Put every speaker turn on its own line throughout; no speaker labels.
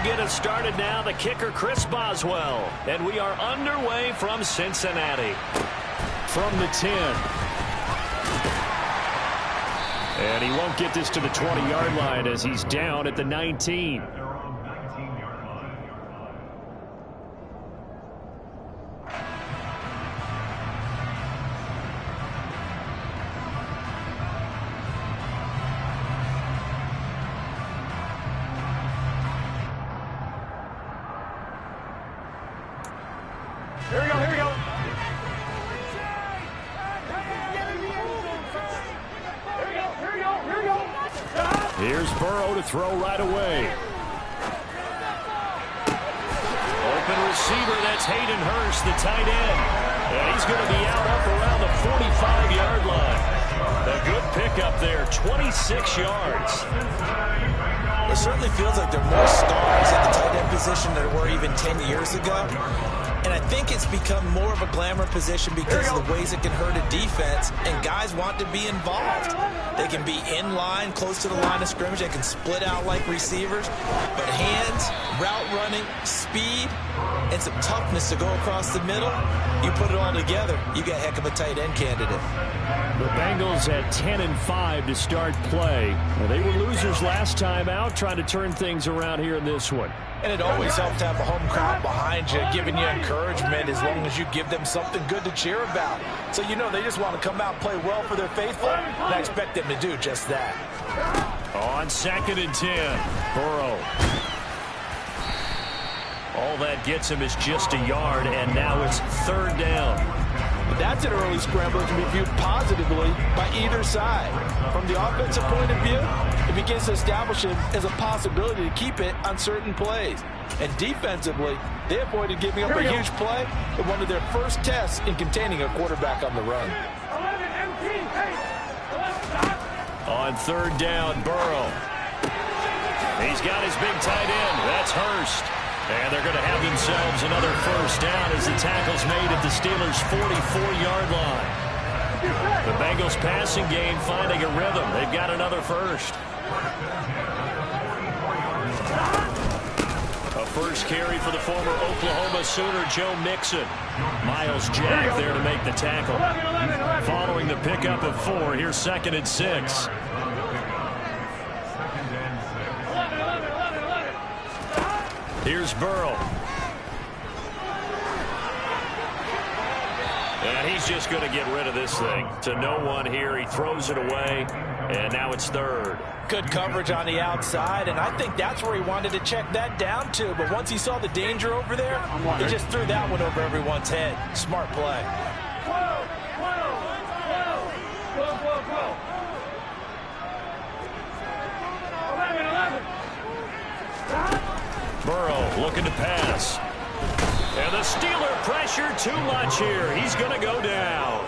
get us started now. The kicker, Chris Boswell. And we are underway from Cincinnati. From the 10. And he won't get this to the 20-yard line as he's down at the 19.
Here we go, here we go.
Here's Burrow to throw right away. Open receiver, that's Hayden Hurst, the tight end. And he's going to be out up around the 45-yard line. A good pickup there, 26 yards.
It certainly feels like there are more stars at the tight end position than there were even 10 years ago. And I think it's become more of a glamour position because of the ways it can hurt a defense, and guys want to be involved. They can be in line, close to the line of scrimmage. They can split out like receivers. But hands, route running, speed, and some toughness to go across the middle, you put it all together, you got a heck of a tight end candidate.
The Bengals at 10-5 to start play. Well, they were losers last time out, trying to turn things around here in this one.
And it always helps to have a home crowd behind you, giving you encouragement as long as you give them something good to cheer about. So you know they just want to come out and play well for their faithful, and I expect them to do just that.
On 2nd and 10, Burrow. All that gets him is just a yard, and now it's 3rd down.
That's an early scramble that can be viewed positively by either side. From the offensive point of view, it begins to establish it as a possibility to keep it on certain plays. And defensively, they avoided giving up a huge play in one of their first tests in containing a quarterback on the run.
On 3rd down, Burrow. He's got his big tight end. That's Hurst. And they're going to have themselves another 1st down as the tackle's made at the Steelers' 44-yard line. The Bengals passing game finding a rhythm. They've got another 1st. A 1st carry for the former Oklahoma Sooner, Joe Mixon. Myles Jack there to make the tackle. Following the pickup of 4, here's 2nd and 6. Here's Burrow. And he's just going to get rid of this thing. To no one here. He throws it away. And now it's 3rd.
Good coverage on the outside, and I think that's where he wanted to check that down to. But once he saw the danger over there, he just threw that one over everyone's head. Smart play.
Burrow looking to pass. And the Steeler pressure too much here. He's going to go down.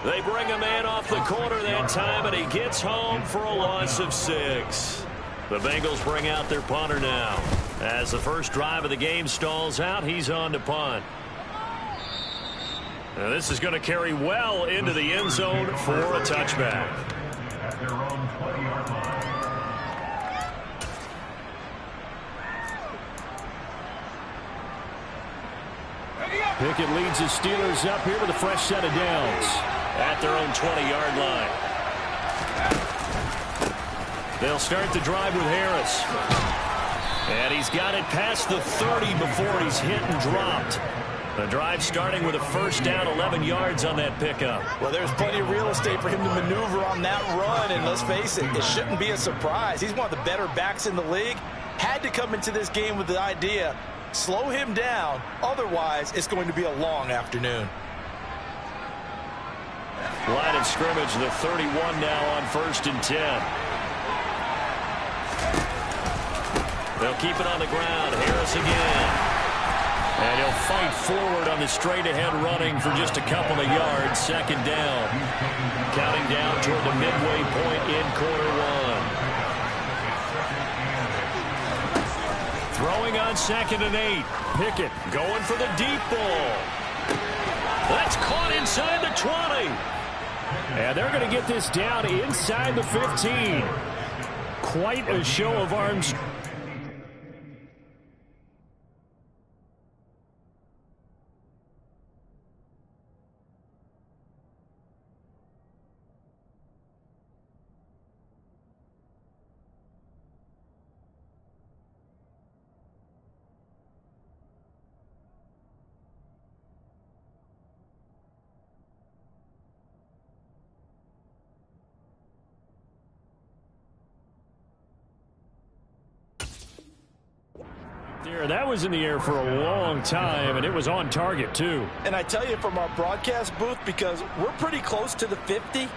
They bring a man off the corner that time, and he gets home for a loss of 6. The Bengals bring out their punter now. As the first drive of the game stalls out, he's on to punt. Now this is going to carry well into the end zone for a touchback. Pickett leads his Steelers up here with a fresh set of downs at their own 20-yard line. They'll start the drive with Harris. And he's got it past the 30 before he's hit and dropped. The drive starting with a 1st down, 11 yards on that pickup.
Well, there's plenty of real estate for him to maneuver on that run, and let's face it, it shouldn't be a surprise. He's one of the better backs in the league. Had to come into this game with the idea, slow him down, otherwise it's going to be a long afternoon.
Line of scrimmage, the 31 now on 1st and 10. They'll keep it on the ground. Harris again. And he'll fight forward on the straight-ahead running for just a couple of yards. 2nd down. Counting down toward the midway point in quarter 1. Throwing on 2nd and 8. Pickett going for the deep ball. That's caught inside the 20. And they're going to get this down inside the 15. Quite a show of arms. That was in the air for a long time, and it was on target, too.
And I tell you from our broadcast booth, because we're pretty close to the 50,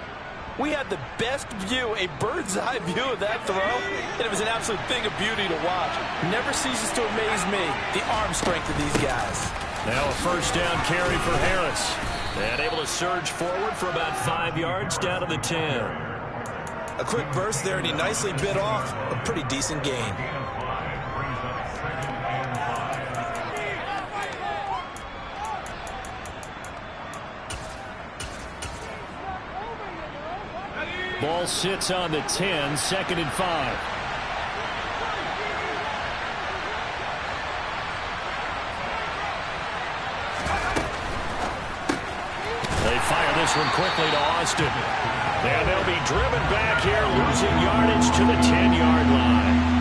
we had the best view, a bird's-eye view of that throw, and it was an absolute thing of beauty to watch. Never ceases to amaze me, the arm strength of these guys.
Now a first down carry for Harris. And able to surge forward for about 5 yards down to the 10.
A quick burst there, and he nicely bit off a pretty decent gain.
Ball sits on the 10, 2nd and 5. They fire this one quickly to Austin. And they'll be driven back here, losing yardage to the 10-yard line.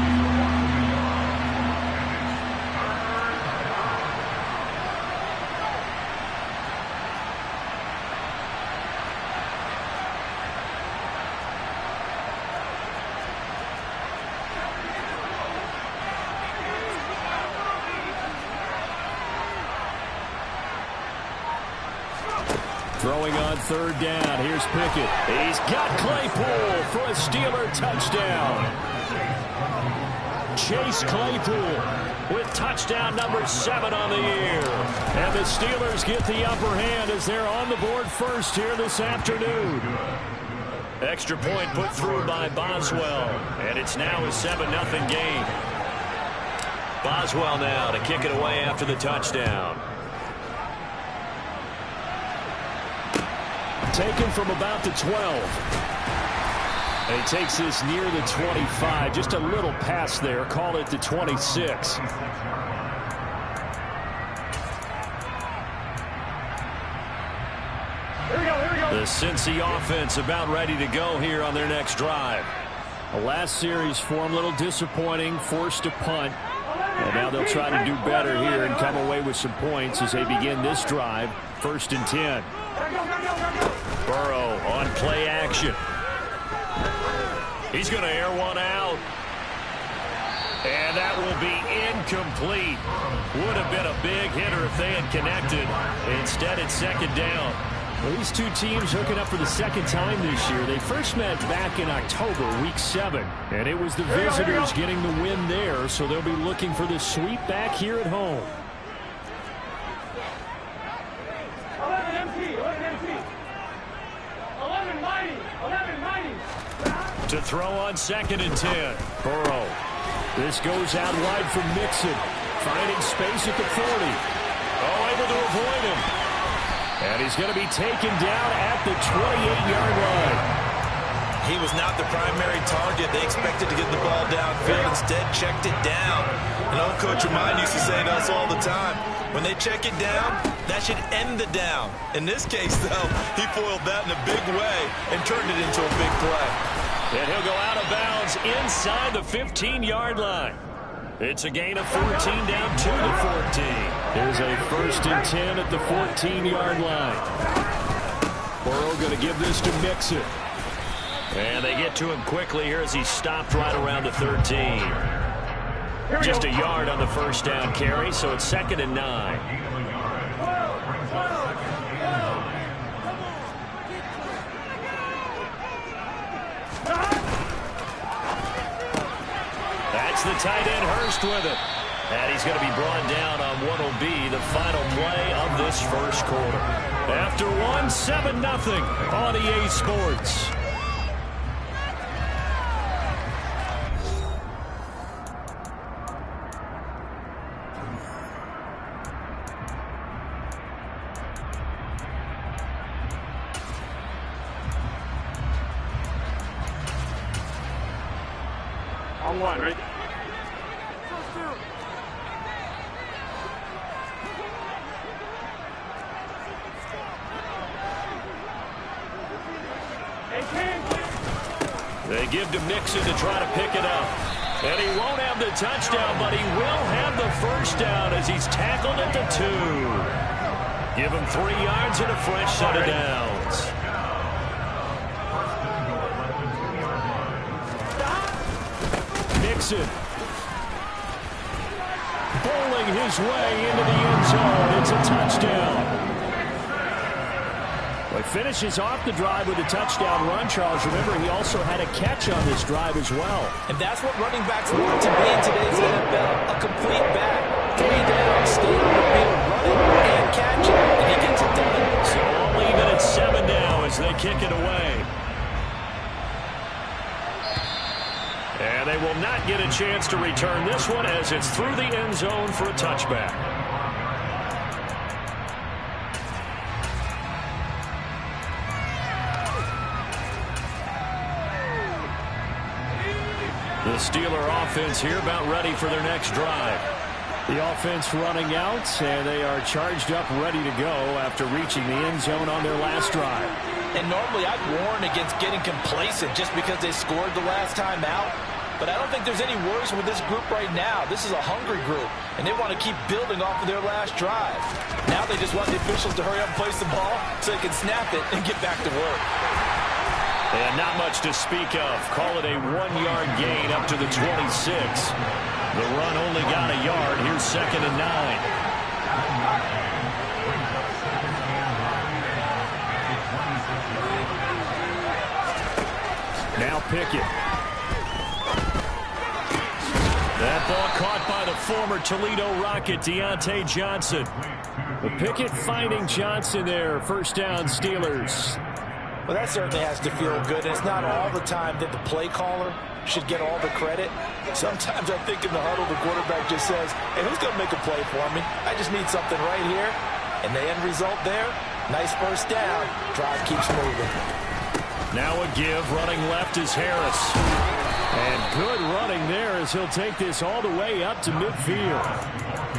Throwing on 3rd down. Here's Pickett. He's got Claypool for a Steeler touchdown. Chase Claypool with touchdown number 7 on the year. And the Steelers get the upper hand as they're on the board first here this afternoon. Extra point put through by Boswell. And it's now a 7-0 game. Boswell now to kick it away after the touchdown. Taken from about the 12. And he takes this near the 25. Just a little pass there. Call it the 26. The Cincy offense about ready to go here on their next drive. The last series for them, a little disappointing. Forced to punt. And now they'll try to do better here and come away with some points as they begin this drive. 1st and 10. Burrow on play action. He's going to air one out. And that will be incomplete. Would have been a big hitter if they had connected. Instead, it's 2nd down. Well, these two teams hooking up for the 2nd time this year. They first met back in October, week 7. And it was the visitors getting the win there, so they'll be looking for the sweep back here at home. To throw on 2nd and 10. Burrow. This goes out wide from Mixon. Finding space at the 40. Oh, able to avoid him. And he's going to be taken down at the 28-yard line.
He was not the primary target. They expected to get the ball downfield. Instead, checked it down. And old Coach Remind used to say to us all the time, when they check it down, that should end the down. In this case, though, he foiled that in a big way and turned it into a big play.
And he'll go out of bounds inside the 15-yard line. It's a gain of 14 down to the 14. Here's a 1st and 10 at the 14-yard line. Burrow going to give this to Mixon. And they get to him quickly here as he stopped right around the 13. Just a yard on the 1st down carry, so it's 2nd and 9. That's the tight end Hurst with it. And he's going to be brought down on what will be the final play of this first quarter. After one, 7-0 on EA Sports.
On one, right?
They give to Mixon to try to pick it up. And he won't have the touchdown, but he will have the 1st down as he's tackled at the 2. Give him 3 yards and a fresh set of downs. Mixon. bowling his way into the end zone. It's a touchdown. Well, he finishes off the drive with a touchdown run, Charles. Remember, he also had a catch on this drive as well.
And that's what running backs want to be in today's NFL, a complete back. 3 down, stay on the field, run it, and catch it, and he gets it done.
So all even at 7 now as they kick it away. And they will not get a chance to return this one as it's through the end zone for a touchback. The Steeler offense here about ready for their next drive. The offense running out, and they are charged up, ready to go after reaching the end zone on their last drive.
And normally I'd warn against getting complacent just because they scored the last time out. But I don't think there's any worries with this group right now. This is a hungry group, and they want to keep building off of their last drive. Now they just want the officials to hurry up and place the ball so they can snap it and get back to work.
And not much to speak of. Call it a 1-yard gain up to the 26. The run only got a yard. Here's 2nd and 9. Now Pickett. That ball caught by the former Toledo Rocket, Deontay Johnson. But Pickett finding Johnson there. First down, Steelers.
Well, that certainly has to feel good. It's not all the time that the play caller should get all the credit. Sometimes I think in the huddle, the quarterback just says, hey, who's going to make a play for me? I just need something right here. And the end result there, nice first down. Drive keeps moving.
Now a give. Running left is Harris. And good running there as he'll take this all the way up to midfield.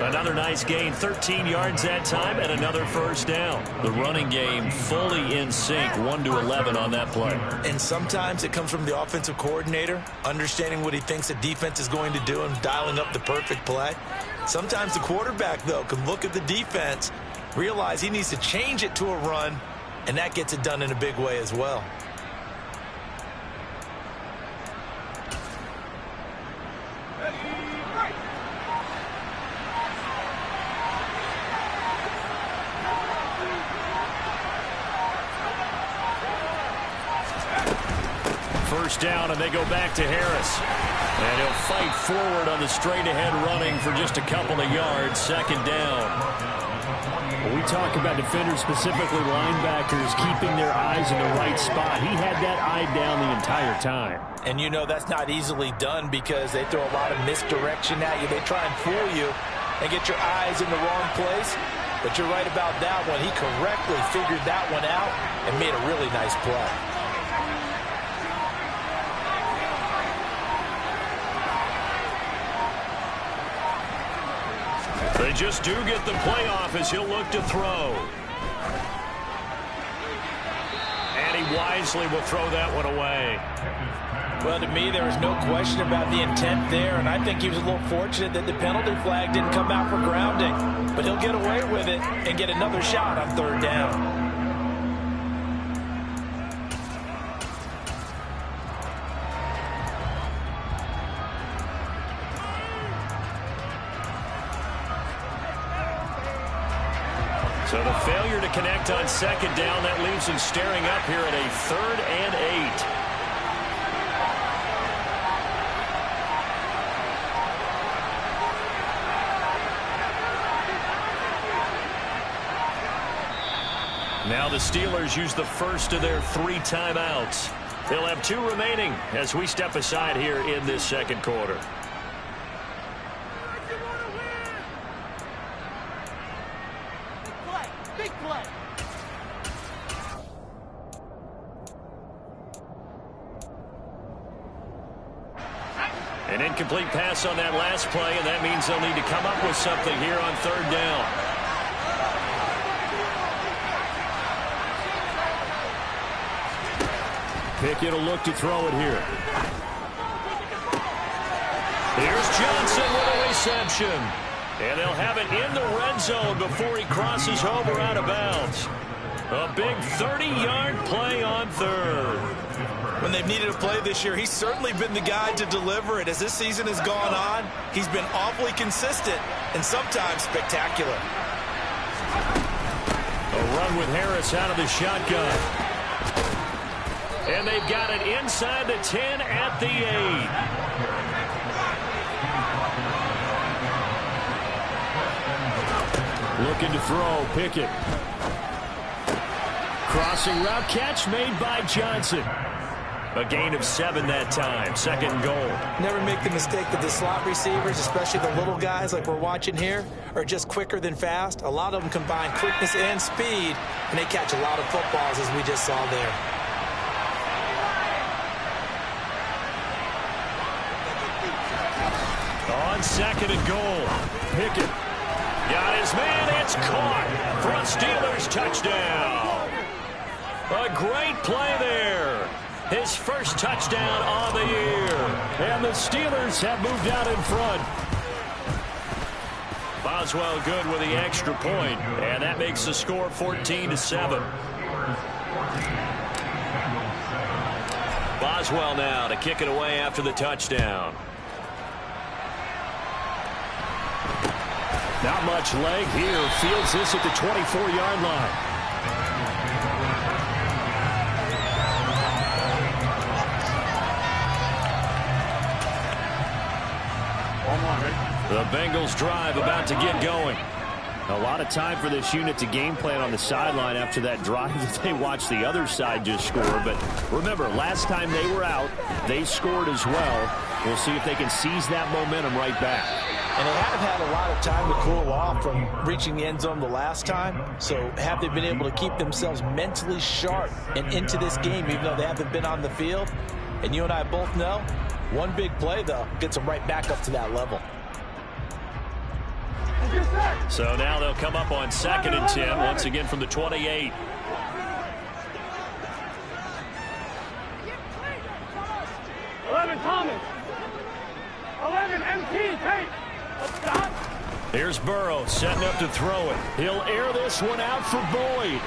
Another nice gain, 13 yards that time, and another first down. The running game fully in sync, 1-11 on that play.
And sometimes it comes from the offensive coordinator, understanding what he thinks the defense is going to do and dialing up the perfect play. Sometimes the quarterback, though, can look at the defense, realize he needs to change it to a run, and that gets it done in a big way as well.
First down, and they go back to Harris. And he'll fight forward on the straight-ahead running for just a couple of yards. 2nd down. When we talk about defenders, specifically linebackers, keeping their eyes in the right spot, he had that eye down the entire time.
And you know that's not easily done because they throw a lot of misdirection at you. They try and fool you and get your eyes in the wrong place. But you're right about that one. He correctly figured that one out and made a really nice play.
They just do get the playoff as he'll look to throw. And he wisely will throw that one away.
Well, to me, there was no question about the intent there, and I think he was a little fortunate that the penalty flag didn't come out for grounding. But he'll get away with it and get another shot on 3rd down.
So the failure to connect on 2nd down, that leaves him staring up here at a 3rd and 8. Now the Steelers use the first of their 3 timeouts. They'll have 2 remaining as we step aside here in this 2nd quarter. An incomplete pass on that last play, and that means they'll need to come up with something here on 3rd down. Pickett will look to throw it here. Here's Johnson with a reception. And they'll have it in the red zone before he crosses over out of bounds. A big 30-yard play on 3rd.
When they've needed a play this year, he's certainly been the guy to deliver it. As this season has gone on, he's been awfully consistent and sometimes spectacular.
A run with Harris out of the shotgun. And they've got it inside the 10 at the 8. Looking to throw, Pickett. Crossing route catch made by Johnson. A gain of 7 that time. Second and goal.
Never make the mistake that the slot receivers, especially the little guys like we're watching here, are just quicker than fast. A lot of them combine quickness and speed, and they catch a lot of footballs, as we just saw there.
On second and goal, Pickett got his man. It's caught for a Steelers touchdown. A great play there. His first touchdown on the year. And the Steelers have moved out in front. Boswell good with the extra point, and that makes the score 14-7. Boswell now to kick it away after the touchdown. Not much leg here. Fields this at the 24-yard line. The Bengals drive about to get going.
A lot of time for this unit to game plan on the sideline after that drive that they watched the other side just score. But remember, last time they were out, they scored as well. We'll see if they can seize that momentum right back.
And they haven't had a lot of time to cool off from reaching the end zone the last time. So have they been able to keep themselves mentally sharp and into this game, even though they haven't been on the field? And you and I both know, one big play, though, gets them right back up to that level.
So now they'll come up on 2nd and 10, once again from the 28.
Thomas. 11 MT, take.
Here's Burrow setting up to throw it. He'll air this one out for Boyd.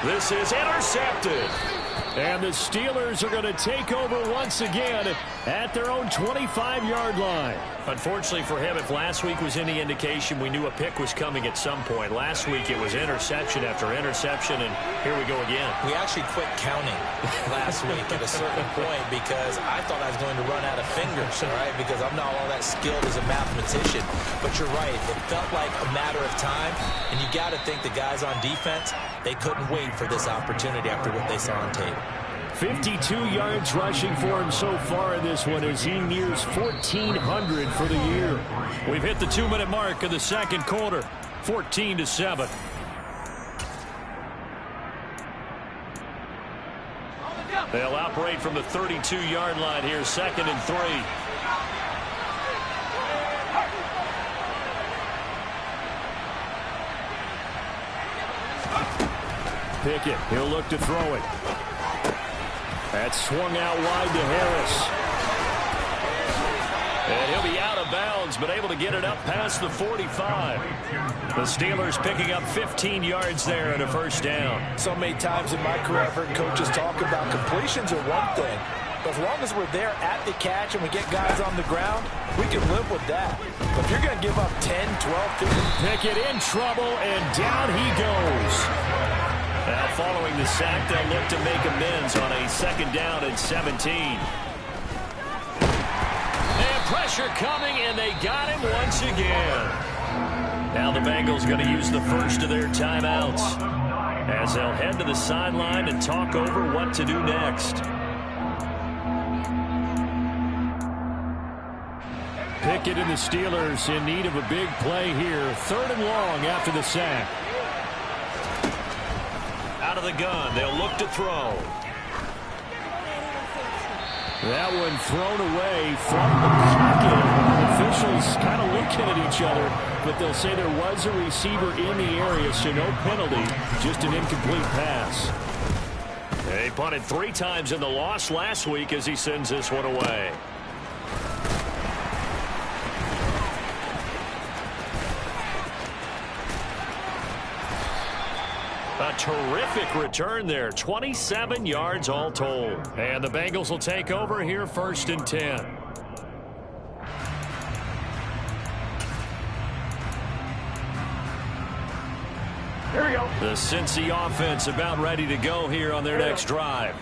This is intercepted. And the Steelers are going to take over once again at their own 25-yard line. Unfortunately for him, if last week was any indication, we knew a pick was coming at some point. Last week it was interception after interception, and here we go again.
We actually quit counting last week at a certain point because I thought I was going to run out of fingers, all right, because I'm not all that skilled as a mathematician. But you're right. It felt like a matter of time, and you got to think the guys on defense, they couldn't wait for this opportunity after what they saw on tape.
52 yards rushing for him so far in this one as he nears 1,400 for the year. We've hit the 2-minute mark of the second quarter, 14-7. They'll operate from the 32-yard line here, 2nd and 3. Pickett, he'll look to throw it. That's swung out wide to Harris. And he'll be out of bounds, but able to get it up past the 45. The Steelers picking up 15 yards there and a first down.
So many times in my career I've heard coaches talk about completions are one thing. But as long as we're there at the catch and we get guys on the ground, we can live with that. But if you're going to give up 10, 12, 15...
Pickett in trouble, and down he goes. Now following the sack, they'll look to make amends on a 2nd down and 17. And pressure coming, and they got him once again. Now the Bengals going to use the first of their timeouts as they'll head to the sideline and talk over what to do next. Pickett and the Steelers in need of a big play here. 3rd and long after the sack. Out of the gun, they'll look to throw. That one thrown away from the pocket. Officials kind of looking at each other, but they'll say there was a receiver in the area, so no penalty, just an incomplete pass. They punted 3 times in the loss last week as he sends this one away. A terrific return there. 27 yards all told. And the Bengals will take over here 1st and 10.
Here we go.
The Cincy offense about ready to go here on their next drive.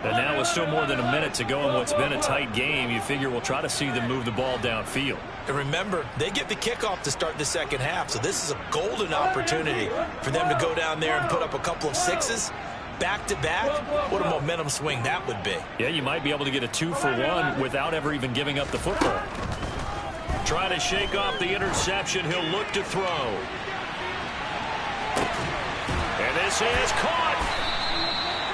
And now with still more than a minute to go in what's been a tight game, you figure we'll try to see them move the ball downfield.
And remember, they get the kickoff to start the second half, so this is a golden opportunity for them to go down there and put up a couple of sixes back-to-back. What a momentum swing that would be.
Yeah, you might be able to get a 2-for-1 without ever even giving up the football. Trying to shake off the interception. He'll look to throw. And this is caught.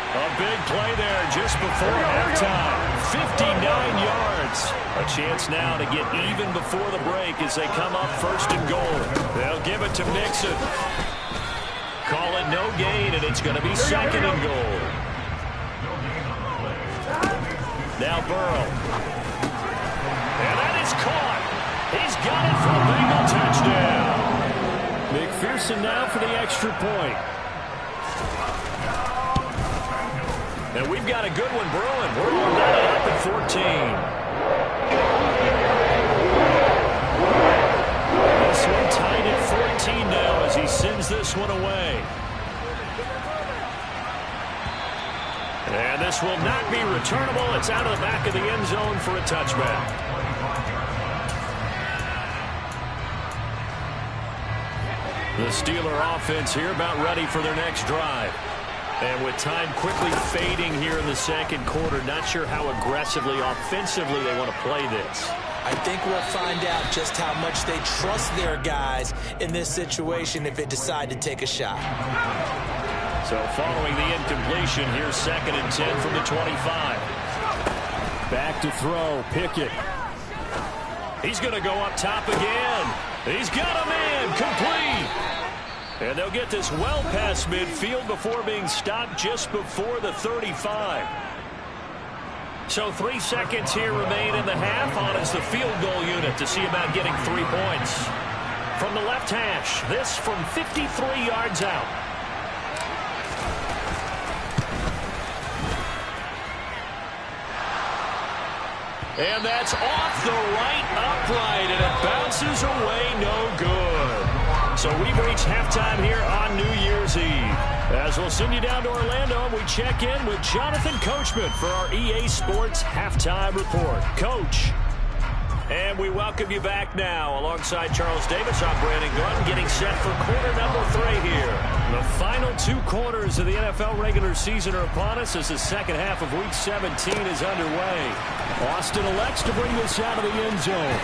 A big play there just before halftime. 59 yards. A chance now to get even before the break as they come up 1st and goal. They'll give it to Mixon. Call it no gain, and it's going to be 2nd and goal. Now Burrow. And that is caught. He's got it for a Bengal touchdown. McPherson now for the extra point. And we've got a good one brewing. We're all knotted up at 14. This one tied at 14 now as he sends this one away. And this will not be returnable. It's out of the back of the end zone for a touchback. The Steeler offense here about ready for their next drive. And with time quickly fading here in the second quarter, not sure how aggressively, offensively they want to play this.
I think we'll find out just how much they trust their guys in this situation if they decide to take a shot.
So following the incompletion, here's 2nd and 10 from the 25. Back to throw, Pickett. He's going to go up top again. He's got a man, complete. And they'll get this well past midfield before being stopped just before the 35. So 3 seconds here remain in the half. On is the field goal unit to see about getting 3 points. From the left hash, this from 53 yards out. And that's off the right upright, and it bounces away no good. So we've reached halftime here on New Year's Eve. As we'll send you down to Orlando, and we check in with Jonathan Coachman for our EA Sports Halftime Report. Coach. And we welcome you back now. Alongside Charles Davis, I'm Brandon Glenn, getting set for quarter number 3 here. The final 2 quarters of the NFL regular season are upon us as the second half of Week 17 is underway. Austin elects to bring this out of the end zone.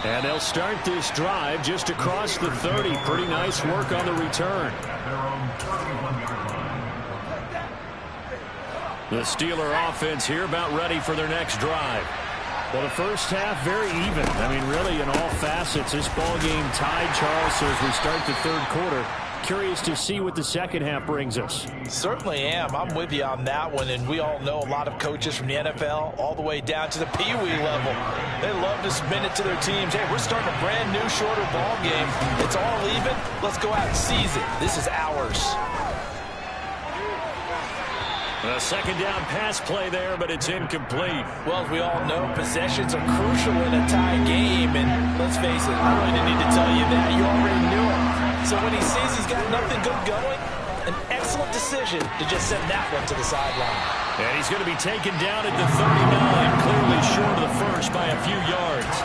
And they'll start this drive just across the 30. Pretty nice work on the return. The Steeler offense here about ready for their next drive. Well, the first half very even. I mean, really in all facets. This ball game tied, Charles, so as we start the third quarter, curious to see what the second half brings us.
Certainly am. I'm with you on that one, and we all know a lot of coaches from the NFL all the way down to the Pee-wee level. They love to spin it to their teams. Hey, we're starting a brand new, shorter ball game. It's all even. Let's go out and seize it. This is ours.
A second down pass play there, but it's incomplete.
Well, as we all know, possessions are crucial in a tie game, and let's face it, I really didn't need to tell you that. You already knew it. So when he sees he's got nothing good going, an excellent decision to just send that one to the sideline.
And he's going to be taken down at the 39, clearly short of the first by a few yards.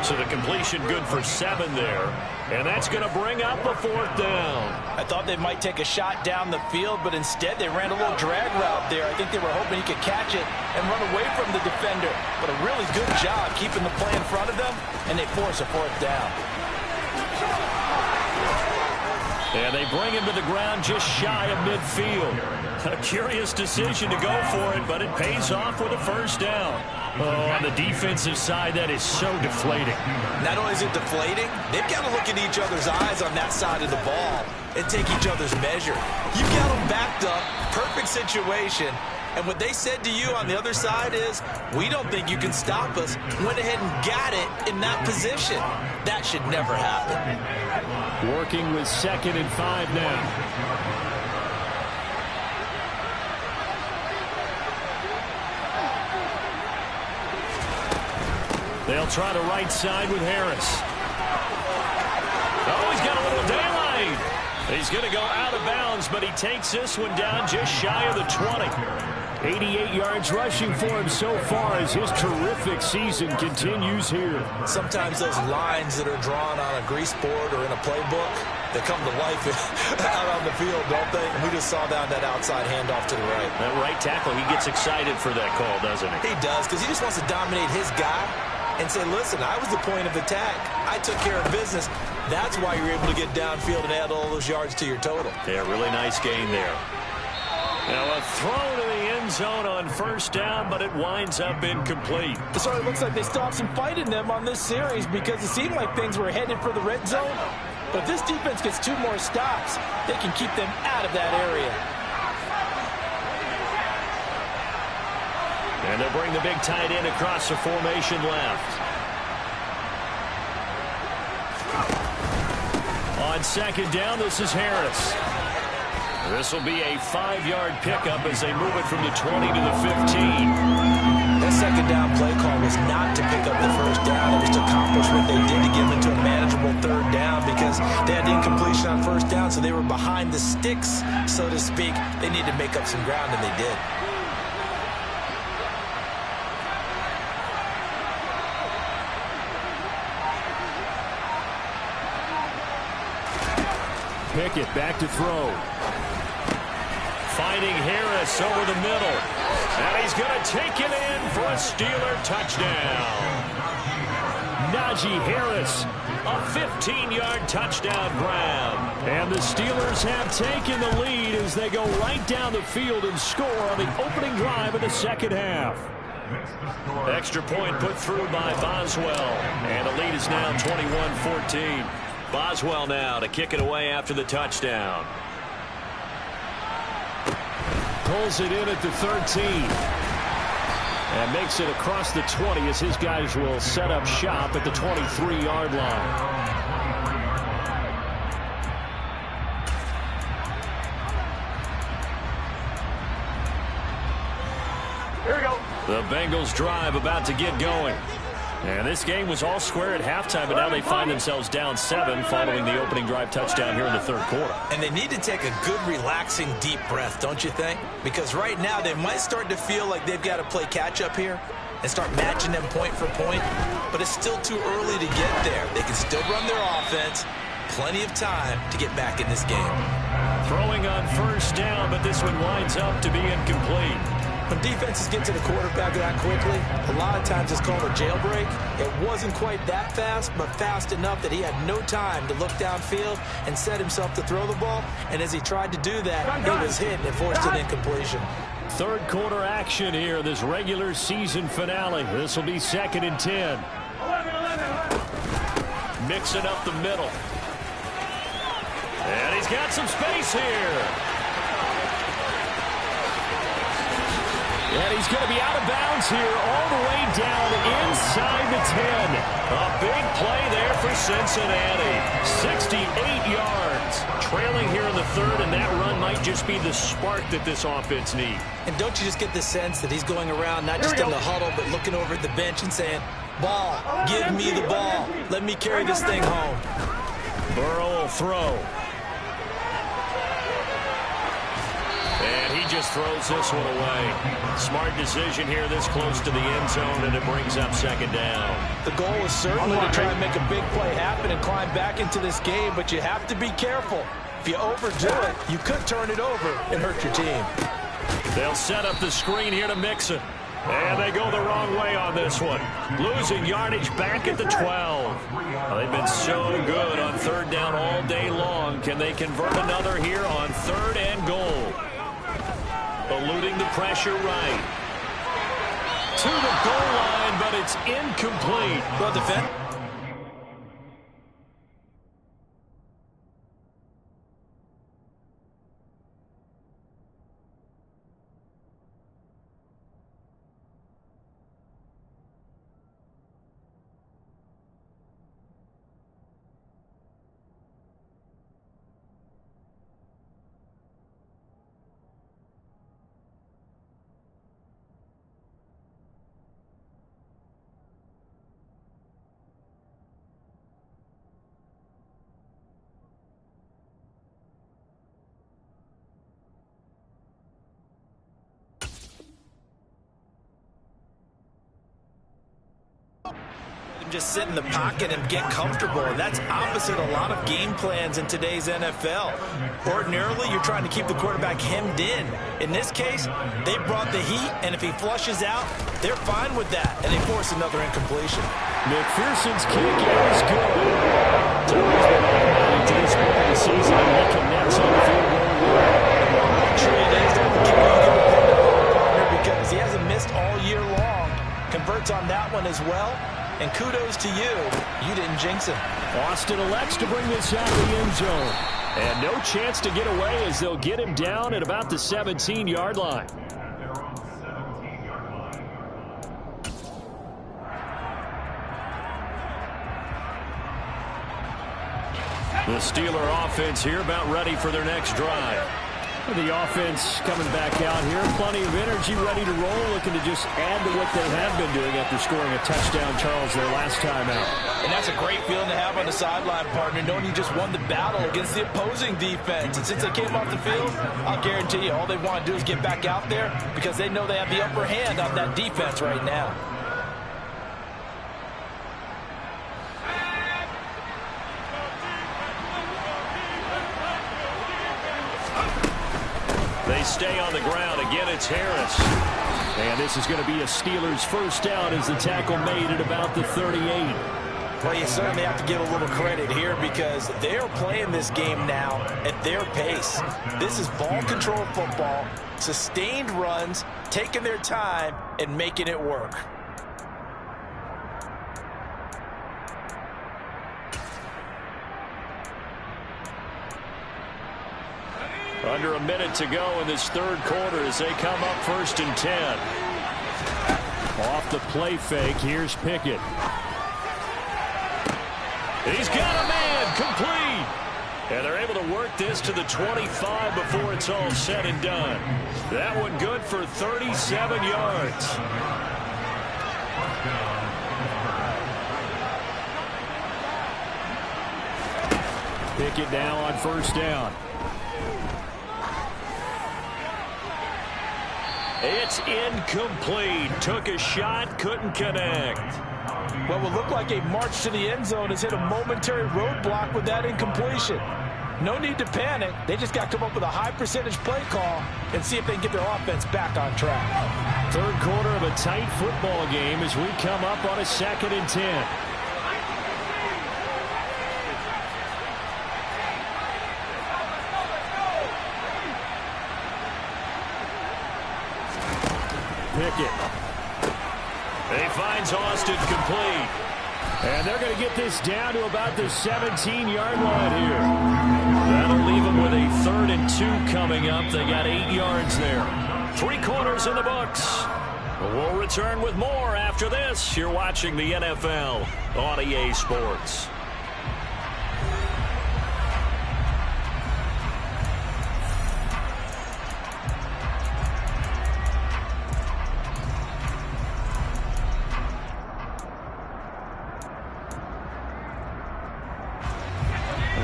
So the completion good for 7 there. And that's going to bring up a 4th down.
I thought they might take a shot down the field, but instead they ran a little drag route there. I think they were hoping he could catch it and run away from the defender. But a really good job keeping the play in front of them, and they force a 4th down.
And they bring him to the ground just shy of midfield. A curious decision to go for it, but it pays off with a 1st down. Oh, on the defensive side, that is so deflating.
Not only is it deflating, they've got to look in each other's eyes on that side of the ball and take each other's measure. You've got them backed up, perfect situation, and what they said to you on the other side is, we don't think you can stop us. Went ahead and got it in that position. That should never happen.
Working with 2nd and 5 now. They'll try the right side with Harris. Oh, he's got a little daylight. He's going to go out of bounds, but he takes this one down just shy of the 20. 88 yards rushing for him so far as his terrific season continues here.
Sometimes those lines that are drawn on a grease board or in a playbook, they come to life out on the field, don't they? And we just saw that outside handoff to the right.
That right tackle, he gets excited for that call, doesn't he?
He does, because he just wants to dominate his guy and say, listen, I was the point of attack. I took care of business. That's why you're able to get downfield and add all those yards to your total.
Yeah, really nice gain there. Now a throw to the end zone on 1st down, but it winds up incomplete.
It sort of looks like they stopped some fight in them on this series because it seemed like things were headed for the red zone. But if this defense gets 2 more stops, they can keep them out of that area.
And they'll bring the big tight end across the formation left. On 2nd down, this is Harris. This will be a 5-yard pickup as they move it from the 20 to the 15.
That 2nd down play call was not to pick up the 1st down. It was to accomplish what they did to get them into a manageable 3rd down because they had incompletion on 1st down, so they were behind the sticks, so to speak. They needed to make up some ground, and they did.
Pickett back to throw.
Finding Harris over the middle. And he's going to take it in for a Steeler touchdown.
Najee Harris,
a 15-yard touchdown grab.
And the Steelers have taken the lead as they go right down the field and score on the opening drive of the 2nd half.
Extra point put through by Boswell. And the lead is now 21-14. Boswell now to kick it away after the touchdown.
Pulls it in at the 13. And makes it across the 20 as his guys will set up shop at the 23-yard line.
Here we go.
The Bengals drive about to get going. And this game was all square at halftime, but now they find themselves down 7 following the opening drive touchdown here in the 3rd quarter.
And they need to take a good, relaxing, deep breath, don't you think? Because right now they might start to feel like they've got to play catch-up here and start matching them point for point. But it's still too early to get there. They can still run their offense. Plenty of time to get back in this game.
Throwing on 1st down, but this one winds up to be incomplete.
When defenses get to the quarterback that quickly, a lot of times it's called a jailbreak. It wasn't quite that fast, but fast enough that he had no time to look downfield and set himself to throw the ball. And as he tried to do that, he was hit and forced an incompletion.
3rd quarter action here, this regular season finale. This will be 2nd and 10.
Mixing up the middle. And he's got some space here.
And he's going to be out of bounds here all the way down inside the 10.
A big play there for Cincinnati. 68 yards. Trailing here in the 3rd, and that run might just be the spark that this offense needs.
And don't you just get the sense that he's going around not just in the huddle, but looking over at the bench and saying, ball, give me the ball. Let me carry this thing home.
Burrow will throw. And he just throws this one away. Smart decision here this close to the end zone, and it brings up 2nd down.
The goal is certainly to try and make a big play happen and climb back into this game, but you have to be careful. If you overdo it, you could turn it over and hurt your team.
They'll set up the screen here to Mixon. And they go the wrong way on this one. Losing yardage back at the 12. They've been so good on 3rd down all day long. Can they convert another here on 3rd and goal? Eluding the pressure right. To the goal line, but it's incomplete.
Well, defend. just sit in the pocket and get comfortable. And that's opposite a lot of game plans in today's NFL. Ordinarily, you're trying to keep the quarterback hemmed in. In this case, they brought the heat, and if he flushes out, they're fine with that, and they force another incompletion.
McPherson's kick is good. Tyrell's been automatic to this point of the season, and he connects on the field goal.
Sure it is. That's the kick you can depend upon, partner, because he hasn't missed all year long. Converts on that one as well. And kudos to you. You didn't jinx him.
Austin elects to bring this out of the end zone. And no chance to get away as they'll get him down at about the 17-yard line. The Steeler offense here about ready for their next drive. The offense coming back out here. Plenty of energy, ready to roll, looking to just add to what they have been doing after scoring a touchdown, Charles, their last time out.
And that's a great feeling to have on the sideline, partner, knowing you just won the battle against the opposing defense. And since they came off the field, I'll guarantee you all they want to do is get back out there because they know they have the upper hand on that defense right now.
They stay on the ground. Again, it's Harris.
And this is going to be a Steelers first down as the tackle made at about the 38.
Well, you certainly have to give a little credit here because they're playing this game now at their pace. This is ball control football, sustained runs, taking their time, and making it work.
Under a minute to go in this third quarter as they come up 1st and 10.
Off the play fake, here's Pickett.
He's got a man complete. And they're able to work this to the 25 before it's all said and done. That one good for 37 yards.
Pickett now on first down.
It's incomplete. Took a shot, couldn't connect.
What will look like a march to the end zone has hit a momentary roadblock with that incompletion. No need to panic. They just got to come up with a high percentage play call and see if they can get their offense back on track.
Third quarter of a tight football game as we come up on a 2nd and 10. Pickett.
He finds Austin complete.
And they're going to get this down to about the 17-yard line here.
That'll leave them with a 3rd and 2 coming up. They got 8 yards there. 3 quarters in the books. We'll return with more after this. You're watching the NFL on EA Sports.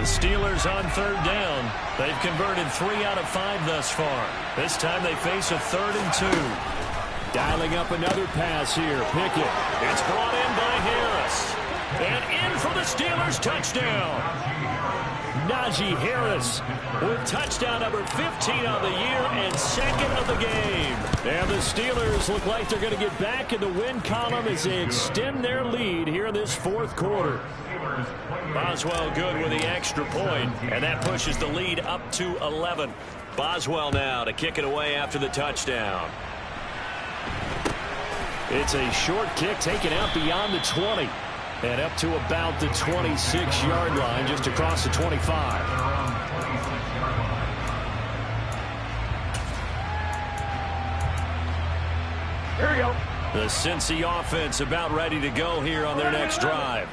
Steelers on 3rd down. They've converted 3 out of 5 thus far. This time they face a 3rd and 2.
Dialing up another pass here. Pickett.
It's brought in by Harris. And in for the Steelers touchdown.
Najee Harris with touchdown number 15 on the year and 2nd of the game. And the Steelers look like they're going to get back in the win column as they extend their lead here in this 4th quarter.
Boswell good with the extra point, and that pushes the lead up to 11. Boswell now to kick it away after the touchdown.
It's a short kick taken out beyond the 20 and up to about the 26-yard line, just across the 25.
Here we go.
The Cincy offense about ready to go here on their next drive.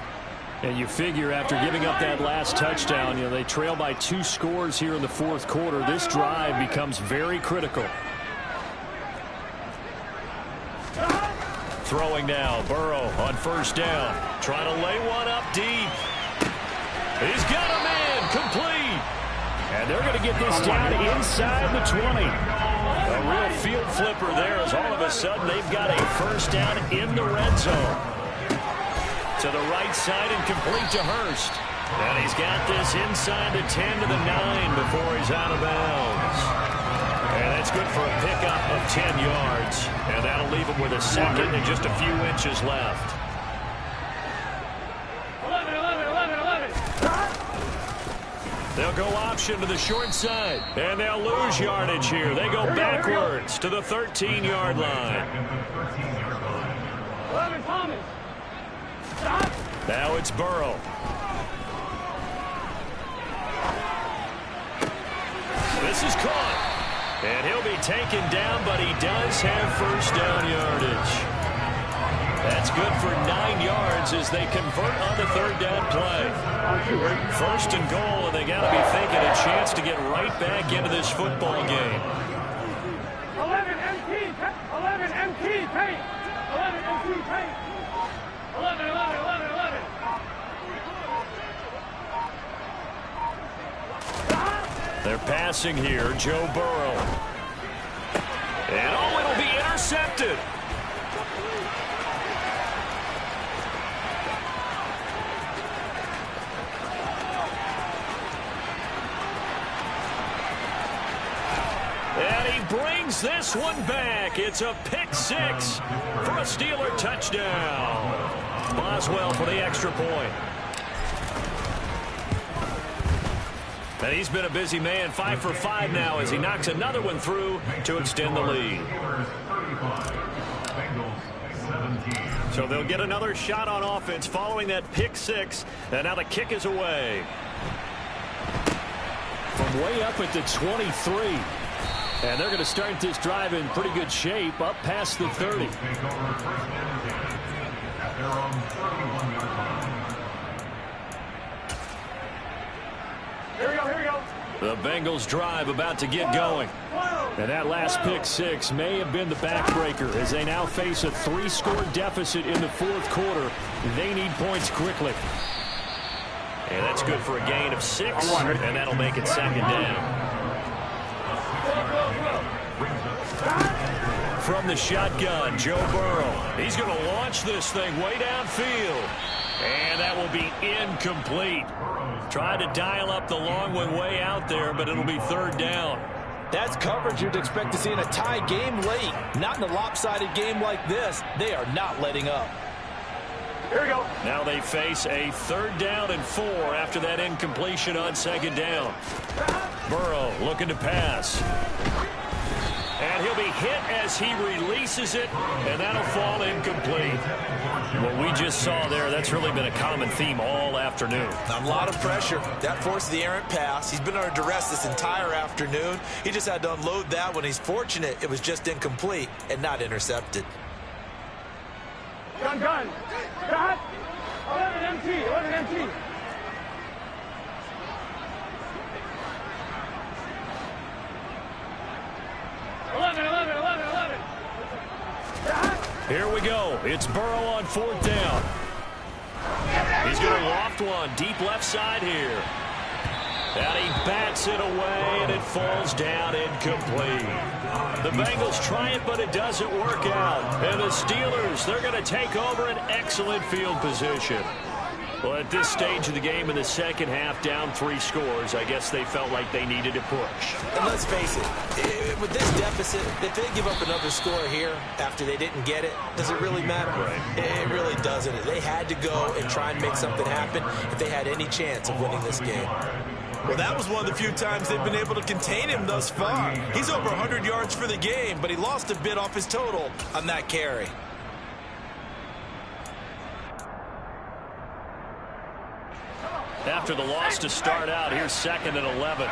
And you figure after giving up that last touchdown, they trail by 2 scores here in the 4th quarter. This drive becomes very critical.
Throwing now, Burrow on 1st down. Trying to lay one up deep. He's got a man complete.
And they're going to get this down inside the 20.
A real field flipper there as all of a sudden they've got a 1st down in the red zone. To the right side and complete to Hurst. And he's got this inside the 10 to the 9 before he's out of bounds. And that's good for a pickup of 10 yards. And that'll leave him with a second and just a few inches left.
11.
They'll go option to the short side. And they'll lose yardage here. They go backwards to the 13-yard line.
11, Thomas. Stop.
Now it's Burrow. This is caught. And he'll be taken down, but he does have first down yardage. That's good for 9 yards as they convert on the third down play. First and goal, and they got to be thinking a chance to get right back into this football game.
11 MT paint. 11 MT paint. 11 MT paint. 11.
They're passing here, Joe Burrow. And oh, it'll be intercepted. And he brings this one back. It's a pick six for a Steeler touchdown. Boswell for the extra point. And he's been a busy man, 5 for 5 now as he knocks another one through to extend the lead. So they'll get another shot on offense following that pick six. And now the kick is away. From way up at the 23. And they're going to start this drive in pretty good shape up past the 30.
Here we go.
The Bengals drive about to get going. And that last pick six may have been the backbreaker as they now face a 3-score deficit in the fourth quarter. They need points quickly. And that's good for a gain of 6, and that'll make it second down. From the shotgun, Joe Burrow. He's going to launch this thing way downfield. And that will be incomplete. Tried to dial up the long one way out there, but it'll be third down.
That's coverage you'd expect to see in a tie game late. Not in a lopsided game like this. They are not letting up.
Here we go.
Now they face a 3rd down and 4 after that incompletion on 2nd down. Burrow looking to pass. And he'll be hit as he releases it, and that'll fall incomplete. What we just saw there, that's really been a common theme all afternoon.
A lot of pressure. That forced the errant pass. He's been under duress this entire afternoon. He just had to unload that one. He's fortunate it was just incomplete and not intercepted.
Gun. Stop. 11 MT. 11.
Here we go. It's Burrow on 4th down. He's going to loft one deep left side here. And he bats it away, and it falls down incomplete. The Bengals try it, but it doesn't work out. And the Steelers, they're going to take over an excellent field position. Well, at this stage of the game in the second half, down 3 scores, I guess they felt like they needed to push.
And let's face it, with this deficit, if they give up another score here after they didn't get it, does it really matter?
Right.
It really doesn't. They had to go and try and make something happen if they had any chance of winning this game. Well, that was one of the few times they've been able to contain him thus far. He's over 100 yards for the game, but he lost a bit off his total on that carry.
After the loss to start out, here's 2nd and 11.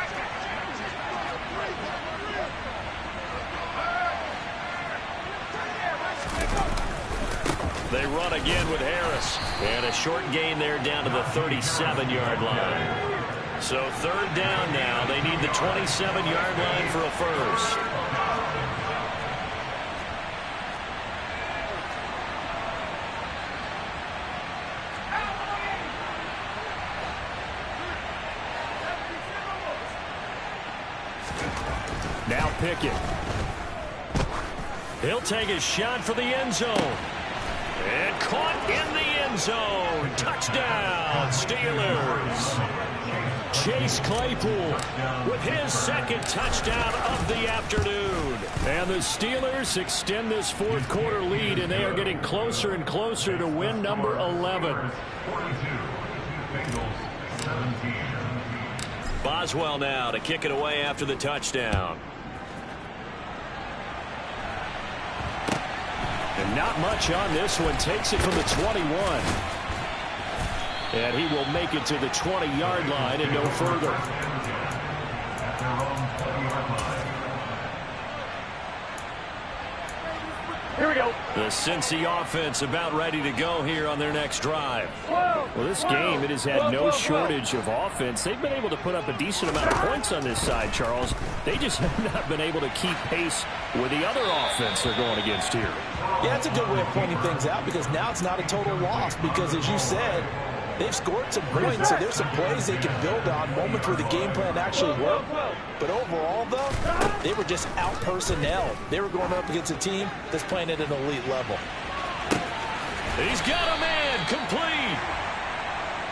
They run again with Harris. And a short gain there down to the 37-yard line. So 3rd down now. They need the 27-yard line for a first. Now Pickett. He'll take a shot for the end zone. And caught in the end zone. Touchdown, Steelers. Chase Claypool with his second touchdown of the afternoon. And the Steelers extend this fourth quarter lead, and they are getting closer and closer to win number 11. Boswell now to kick it away after the touchdown. And not much on this one. Takes it from the 21. And he will make it to the 20-yard line and no further.
Here we go.
The Cincy offense about ready to go here on their next drive.
Well, this game, it has had no shortage of offense. They've been able to put up a decent amount of points on this side, Charles. They just have not been able to keep pace with the other offense they're going against here.
Yeah, that's a good way of pointing things out, because now it's not a total loss, because as you said, they've scored some points, so there's some plays they can build on, moments where the game plan actually worked. But overall, though, they were just out-personnel. They were going up against a team that's playing at an elite level.
He's got a man complete.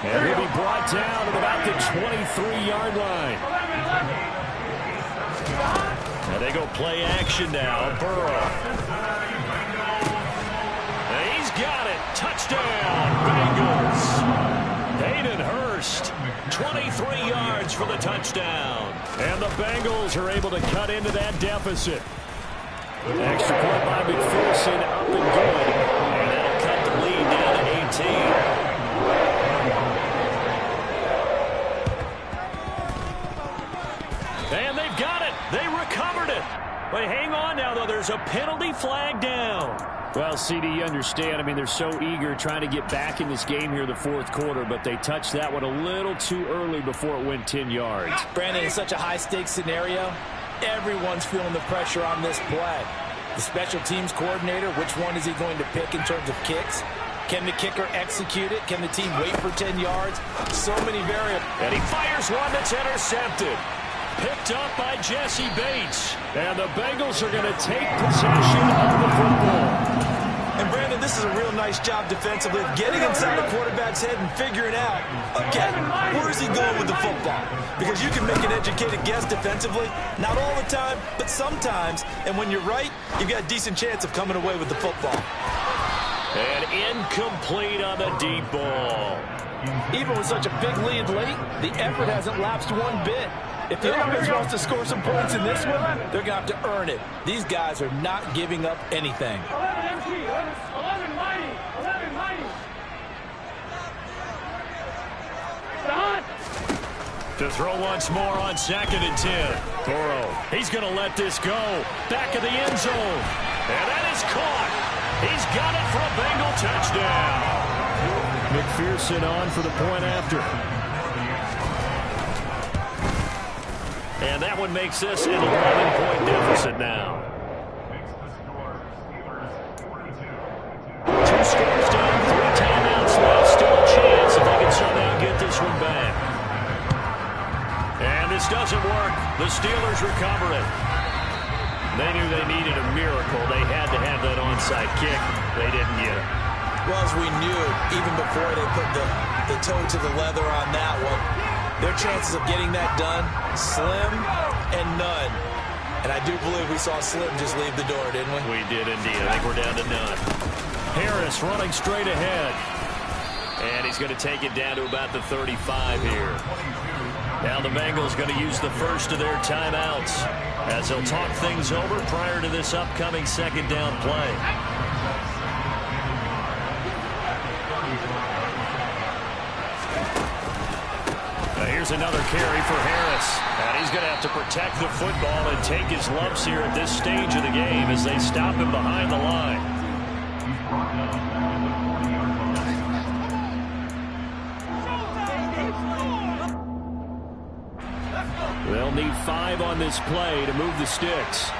And he'll be brought down at about the 23-yard line. And they go play action now. Burrow. And he's got it. Touchdown, Bengals. Hayden Hurst, 23 yards for the touchdown. And the Bengals are able to cut into that deficit. Extra point by McPherson, up and good. And that'll cut the lead down to 18. And they've got it. They recovered it. But hang on now, though. There's a penalty flag down.
Well, CD, you understand. I mean, they're so eager trying to get back in this game here in the fourth quarter, but they touched that one a little too early before it went 10 yards.
Brandon, in such a high-stakes scenario, everyone's feeling the pressure on this play. The special teams coordinator, which one is he going to pick in terms of kicks? Can the kicker execute it? Can the team wait for 10 yards? So many variables.
And he fires one that's intercepted. Picked up by Jesse Bates. And the Bengals are going to take possession of the football.
And, Brandon, this is a real nice job defensively of getting inside a quarterback's head and figuring out, okay, where is he going with the football? Because you can make an educated guess defensively, not all the time, but sometimes. And when you're right, you've got a decent chance of coming away with the football.
And incomplete on the deep ball.
Even with such a big lead late, the effort hasn't lapsed one bit. If the offense wants to score some points in this one,
they're going to have to earn it. These guys are not giving up anything.
11 MT, 11 mighty, 11 mighty. Don!
To throw once more on 2nd and 10. Burrow, he's going to let this go. Back of the end zone. And that is caught. He's got it for a Bengal touchdown.
McPherson on for the point after.
And that one makes this an 11-point deficit now. 2 scores down, 3 timeouts left. Still a chance if they can somehow get this one back. And this doesn't work. The Steelers recover it. They knew they needed a miracle. They had to have that onside kick. They didn't get it.
Well, as we knew, even before they put the toe to the leather on that one, their chances of getting that done, slim and none. And I do believe we saw Slim just leave the door, didn't we?
We did indeed. I think we're down to none. Harris running straight ahead. And he's going to take it down to about the 35 here. Now the Bengals going to use the first of their timeouts as they'll talk things over prior to this upcoming 2nd down play. Here's another carry for Harris. And he's going to have to protect the football and take his lumps here at this stage of the game as they stop him behind the line. They'll need 5 on this play to move the sticks.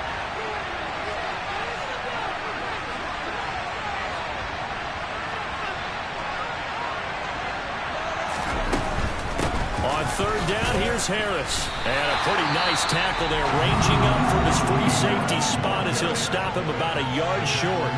On 3rd down, here's Harris. And a pretty nice tackle there, ranging up from his free safety spot as he'll stop him about a yard short.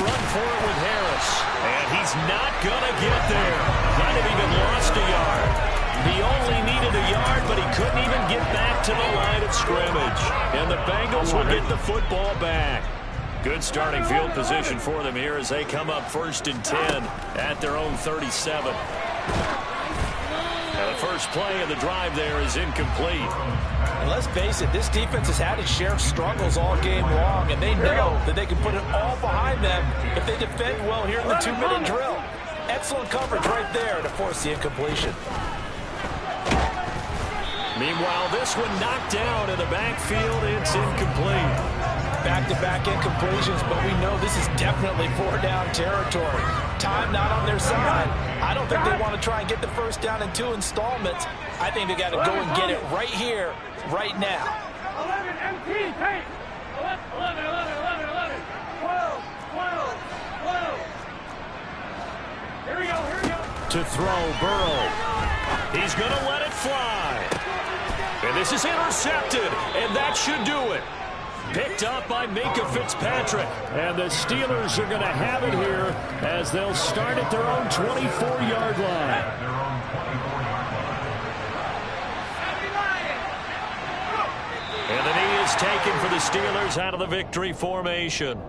run for it with Harris. And he's not going to get there. Might have even lost a yard. He only needed a yard, but he couldn't even get back to the line of scrimmage. And the Bengals will get the football back. Good starting field position for them here as they come up 1st and 10 at their own 37. Now the first play of the drive there is incomplete.
And let's face it, this defense has had its share of struggles all game long, and they know that they can put it all behind them if they defend well here in the 2-minute drill. Excellent coverage right there to force the incompletion.
Meanwhile, this one knocked down in the backfield. It's incomplete.
Back-to-back incompletions, but we know this is definitely 4-down territory. Time not on their side. I don't think they want to try and get the first down in 2 installments. I think they got to go and get it right here, right now.
11 MT, take. 11, 12, 12. Here we go.
To throw, Burrow. He's going to let it fly. And this is intercepted, and that should do it. Picked up by Minkah Fitzpatrick. And the Steelers are going to have it here as they'll start at their own 24-yard line. And the knee is taken for the Steelers out of the victory formation.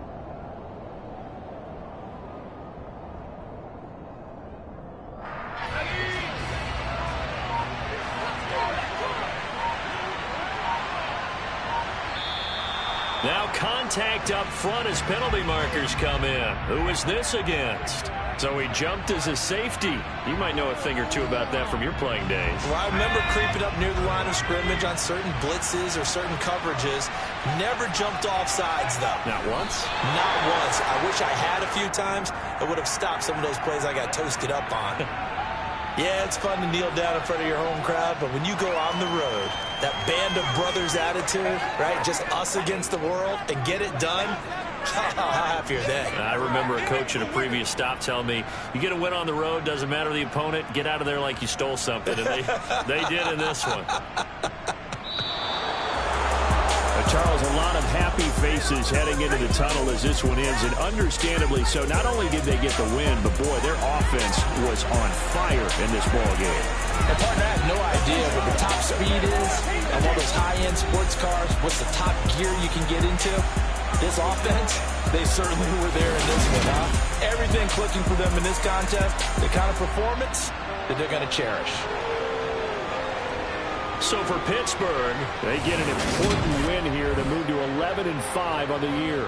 Now contact up front as penalty markers come in. Who is this against? So he jumped as a safety. You might know a thing or two about that from your playing days.
Well, I remember creeping up near the line of scrimmage on certain blitzes or certain coverages. Never jumped off sides, though.
Not once?
Not once. I wish I had a few times. It would have stopped some of those plays I got toasted up on. Yeah, it's fun to kneel down in front of your home crowd, but when you go on the road, that band of brothers attitude, right, just us against the world, and get it done, how happy are they?
I remember a coach at a previous stop telling me, you get a win on the road, doesn't matter the opponent, get out of there like you stole something, and they did in this one. Charles, a lot of happy faces heading into the tunnel as this one ends, and understandably so. Not only did they get the win, but, boy, their offense was on fire in this ball game.
And partner, I have no idea what the top speed is on one of those high-end sports cars, what's the top gear you can get into. This offense, they certainly were there in this one, huh? Everything clicking for them in this contest, the kind of performance that they're going to cherish.
So for Pittsburgh, they get an important win here to move to 11-5 on the year.